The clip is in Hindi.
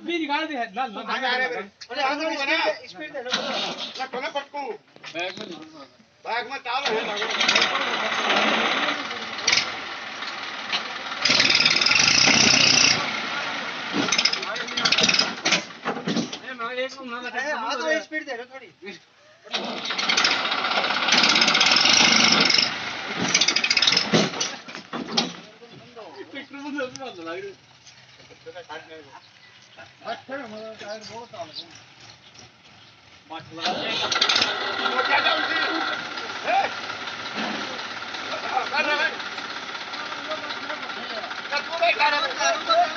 भी निकाल दे ना ना अरे आगे स्पीड दे ना कोने पटकू बैग में चाल है लागो ए मैं एक को ना लगा आगे स्पीड दे लो थोड़ी पेट्रोल बंद हो लग रहा है अच्छा मतलब टायर बहुत आ लगा बात लगा वो क्या जा उसी ए कर रहा है कर पूरे कर रहा है